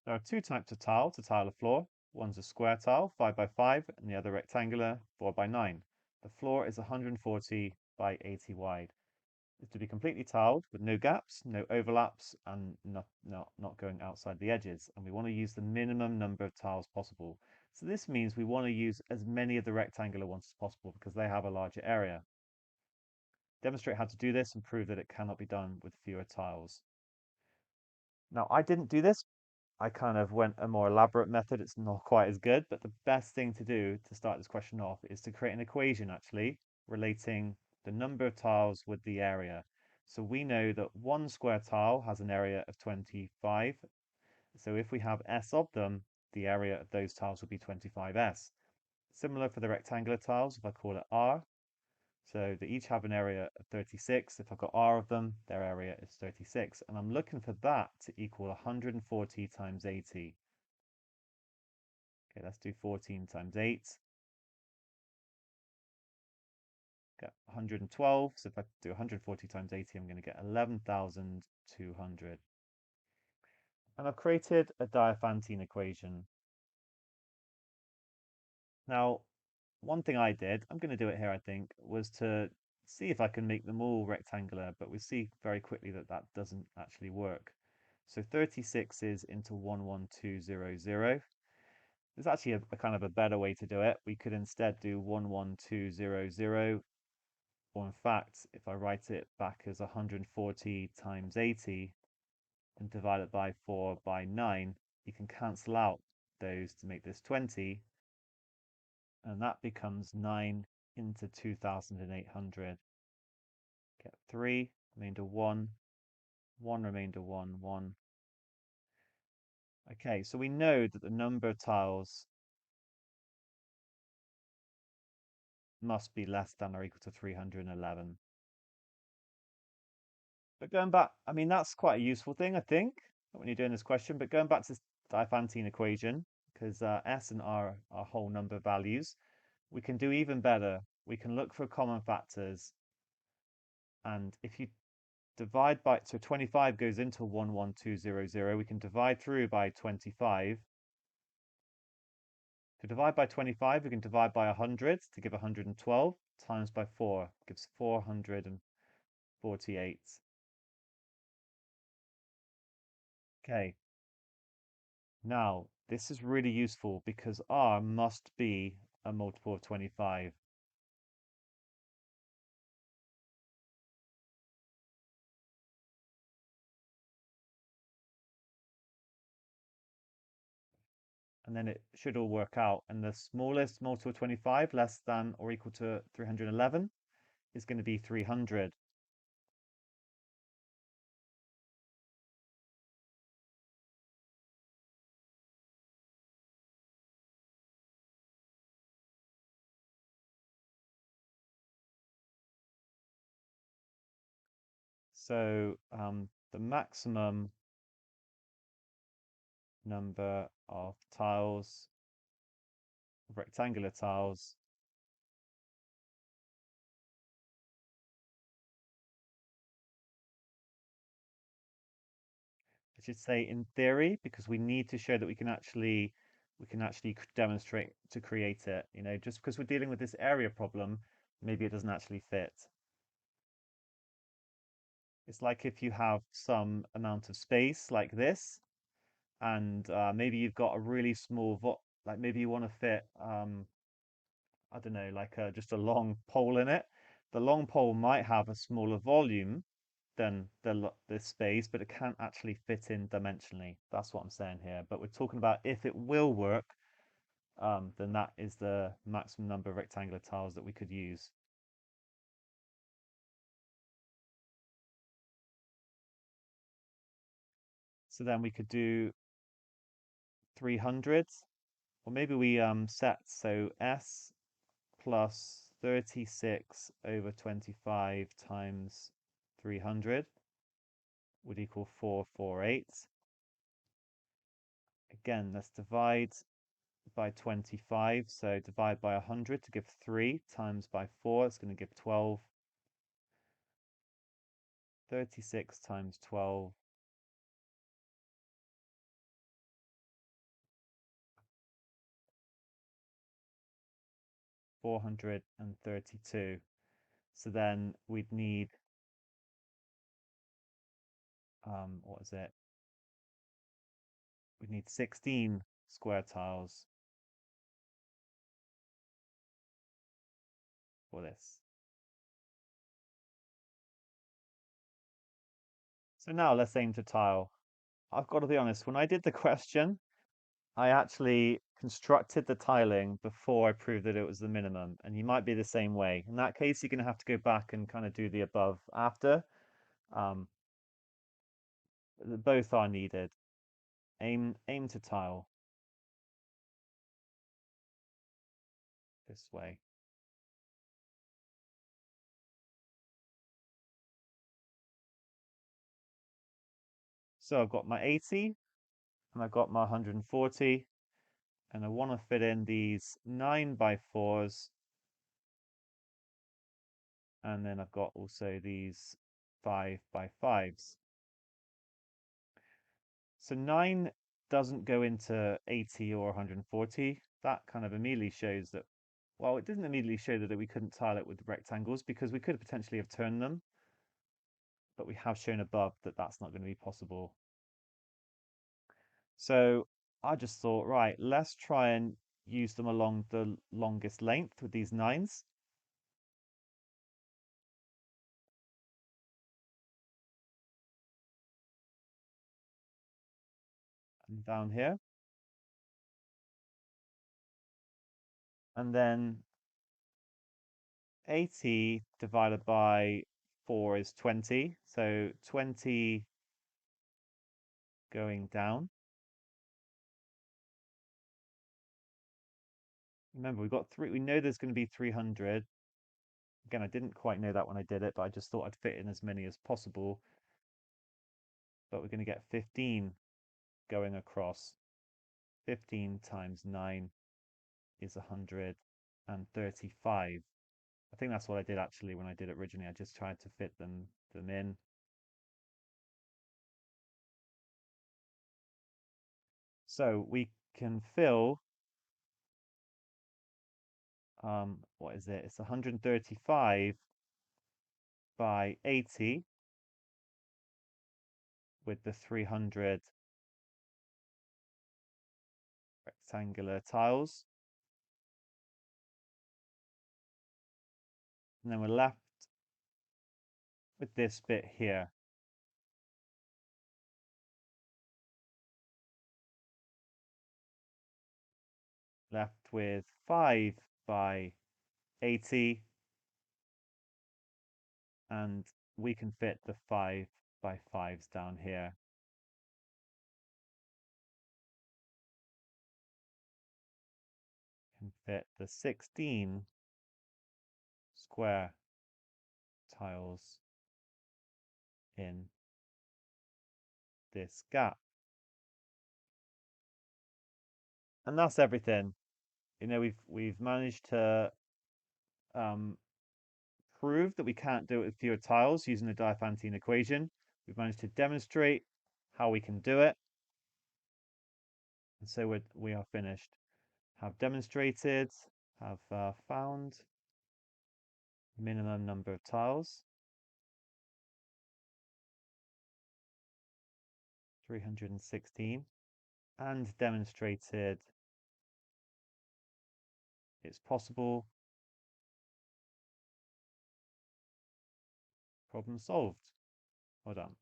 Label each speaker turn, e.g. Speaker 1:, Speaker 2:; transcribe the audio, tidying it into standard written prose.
Speaker 1: There are two types of tile to tile a floor. One's a square tile, 5 by 5, and the other rectangular, 4 by 9. The floor is 140 by 80 wide. It's to be completely tiled with no gaps, no overlaps, and not going outside the edges. And we want to use the minimum number of tiles possible. So this means we want to use as many of the rectangular ones as possible because they have a larger area. Demonstrate how to do this and prove that it cannot be done with fewer tiles. Now, I didn't do this. I kind of went a more elaborate method. It's not quite as good, but the best thing to do to start this question off is to create an equation actually relating the number of tiles with the area. So we know that one square tile has an area of 25. So if we have S of them, the area of those tiles will be 25S. Similar for the rectangular tiles, if I call it R, so they each have an area of 36. If I've got R of them, their area is 36. And I'm looking for that to equal 140 times 80. Okay, let's do 14 times 8. Get 112. So if I do 140 times 80, I'm going to get 11,200. And I've created a Diophantine equation. Now, one thing I did, I'm going to do it here, I think, was to see if I can make them all rectangular, but we see very quickly that that doesn't actually work. So 36 is into 11200. There's actually a kind of a better way to do it. We could instead do 11200, or in fact, if I write it back as 140 times 80 and divide it by 4 by 9, you can cancel out those to make this 20, and that becomes 9 into 2,800. Get 3, remainder 1, 1 remainder 1, 1. Okay, so we know that the number of tiles must be less than or equal to 311. But going back, I mean, that's quite a useful thing, I think, when you're doing this question. But going back to this Diophantine equation, because S and R are whole number values, we can do even better. We can look for common factors. And if you divide by, so 25 goes into 11200, we can divide through by 25. To divide by 25, we can divide by 100 to give 112, times by 4 gives 448. Okay, now this is really useful because R must be a multiple of 25. And then it should all work out. And the smallest multiple of 25, less than or equal to 311, is going to be 300. So the maximum number of tiles, rectangular tiles, I should say in theory, because we need to show that we can actually demonstrate to create it. Just because we're dealing with this area problem, maybe it doesn't actually fit. It's like if you have some amount of space like this, and maybe you've got a really small like maybe you want to fit I don't know, like just a long pole in it. The long pole might have a smaller volume than the space, but it can't actually fit in dimensionally. That's what I'm saying here. But we're talking about if it will work, then that is the maximum number of rectangular tiles that we could use. So then we could do 300, or maybe we set so S plus 36 over 25 times 300 would equal 448. Again, let's divide by 25. So divide by 100 to give 3 times by 4. It's going to give 12. 36 times 12 432. So then we'd need, what is it? We'd need 16 square tiles for this. So now let's aim to tile. I've got to be honest, when I did the question, I actually constructed the tiling before I proved that it was the minimum, and you might be the same way. In that case, you're going to have to go back and kind of do the above after. Um, both are needed. Aim to tile this way. So I've got my 80 and I've got my 140, and I want to fit in these 9x4s, and then I've got also these 5x5s. So 9 doesn't go into 80 or 140. That kind of immediately shows that, well, it didn't immediately show that we couldn't tile it with rectangles because we could potentially have turned them, but we have shown above that that's not going to be possible. So I just thought, right, let's try and use them along the longest length with these 9s. And down here. And then 80 divided by 4 is 20. So 20 going down. Remember, we've got three, we know there's going to be 300. Again, I didn't quite know that when I did it, but I just thought I'd fit in as many as possible. But we're going to get 15 going across. 15 times 9 is 135. I think that's what I did actually when I did it originally. I just tried to fit them in. So we can fill, what is it? It's 135 by 80 with the 300 rectangular tiles. And then we're left with this bit here. Left with 5 by 80, and we can fit the 5x5s down here. Can fit the 16 square tiles in this gap. And that's everything. You know, we've managed to prove that we can't do it with fewer tiles using the Diophantine equation. We've managed to demonstrate how we can do it. And so we are finished. Have demonstrated, have found minimum number of tiles, 316, and demonstrated it's possible. Problem solved. Well done.